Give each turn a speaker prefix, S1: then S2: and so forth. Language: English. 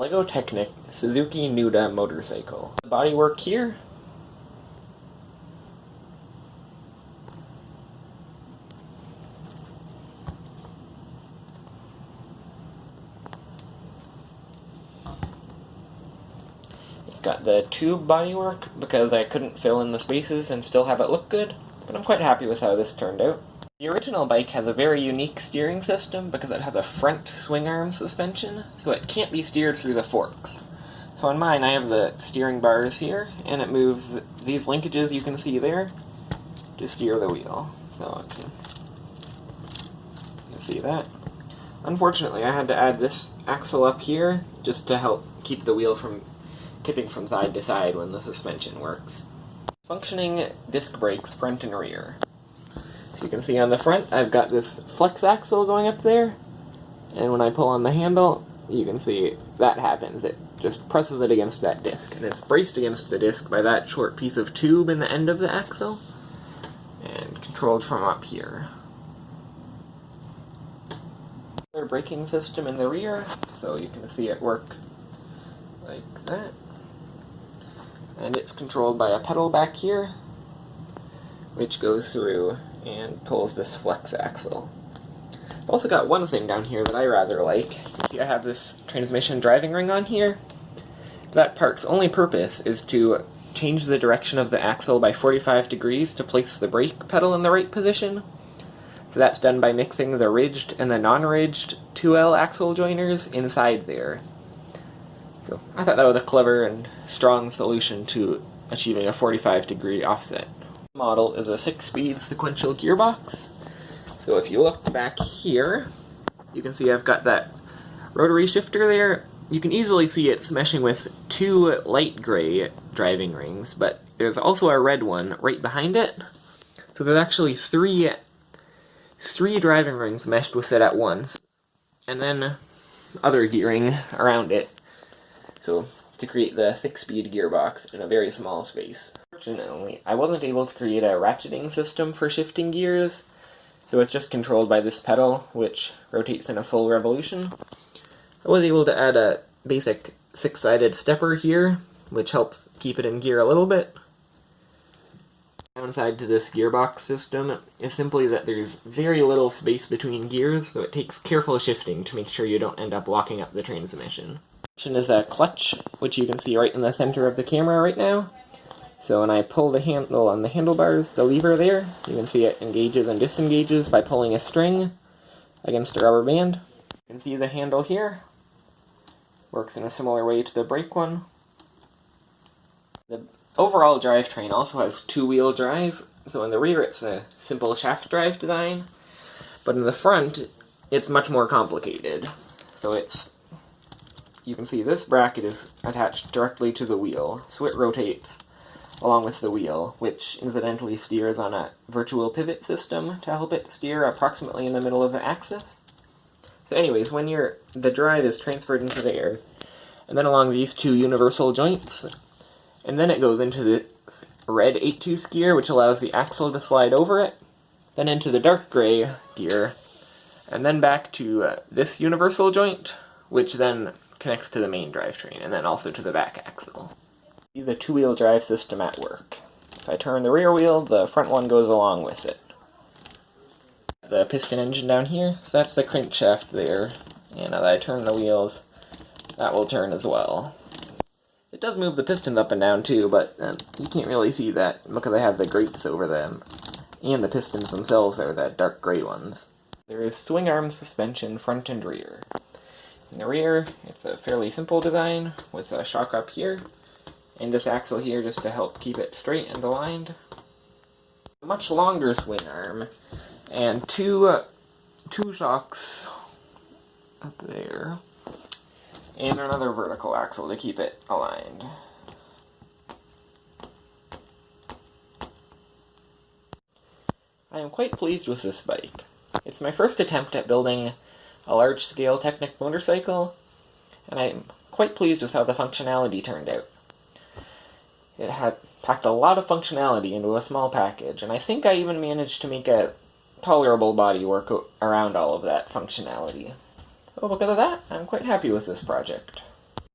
S1: Lego Technic Suzuki Nuda motorcycle. The bodywork here. It's got the tube bodywork because I couldn't fill in the spaces and still have it look good, but I'm quite happy with how this turned out. The original bike has a very unique steering system because it has a front swing arm suspension, so it can't be steered through the forks. So on mine I have the steering bars here, and it moves these linkages you can see there to steer the wheel. So you can see that. Unfortunately I had to add this axle up here just to help keep the wheel from tipping from side to side when the suspension works. Functioning disc brakes front and rear. You can see on the front, I've got this flex axle going up there, and when I pull on the handle, you can see that happens. It just presses it against that disc, and it's braced against the disc by that short piece of tube in the end of the axle, and controlled from up here. Their braking system in the rear, so you can see it work like that, and it's controlled by a pedal back here, which goes through and pulls this flex axle. I've also got one thing down here that I rather like. You see I have this transmission driving ring on here. That part's only purpose is to change the direction of the axle by 45 degrees to place the brake pedal in the right position. So that's done by mixing the ridged and the non-ridged 2L axle joiners inside there. So I thought that was a clever and strong solution to achieving a 45-degree offset. The model is a 6-speed sequential gearbox. So if you look back here, you can see I've got that rotary shifter there. You can easily see it's meshing with 2 light gray driving rings, but there's also a red one right behind it. So there's actually three driving rings meshed with it at once, and then other gearing around it. So to create the 6-speed gearbox in a very small space. Unfortunately, I wasn't able to create a ratcheting system for shifting gears, so it's just controlled by this pedal, which rotates in a full revolution. I was able to add a basic 6-sided stepper here, which helps keep it in gear a little bit. The downside to this gearbox system is simply that there's very little space between gears, so it takes careful shifting to make sure you don't end up locking up the transmission. Is a clutch, which you can see right in the center of the camera right now. So when I pull the handle on the handlebars, the lever there, you can see it engages and disengages by pulling a string against a rubber band. You can see the handle here. Works in a similar way to the brake one. The overall drivetrain also has 2-wheel drive, so in the rear it's a simple shaft drive design, but in the front it's much more complicated. So you can see this bracket is attached directly to the wheel, so it rotates along with the wheel, which incidentally steers on a virtual pivot system to help it steer approximately in the middle of the axis. So anyways, when the drive is transferred into there, and then along these 2 universal joints, and then it goes into the red 8-tooth gear, which allows the axle to slide over it, then into the dark gray gear, and then back to this universal joint, which then connects to the main drivetrain, and then also to the back axle. See the 2-wheel drive system at work. If I turn the rear wheel, the front one goes along with it. The piston engine down here, so that's the crankshaft there, and now that I turn the wheels, that will turn as well. It does move the pistons up and down too, but you can't really see that because I have the grates over them, and the pistons themselves are the dark gray ones. There is swing arm suspension front and rear. In the rear, it's a fairly simple design with a shock up here, and this axle here just to help keep it straight and aligned. A much longer swing arm, and two shocks up there, and another vertical axle to keep it aligned. I am quite pleased with this bike. It's my first attempt at building a large-scale Technic motorcycle, and I'm quite pleased with how the functionality turned out. It had packed a lot of functionality into a small package, and I think I even managed to make a tolerable bodywork around all of that functionality. So because of that, I'm quite happy with this project.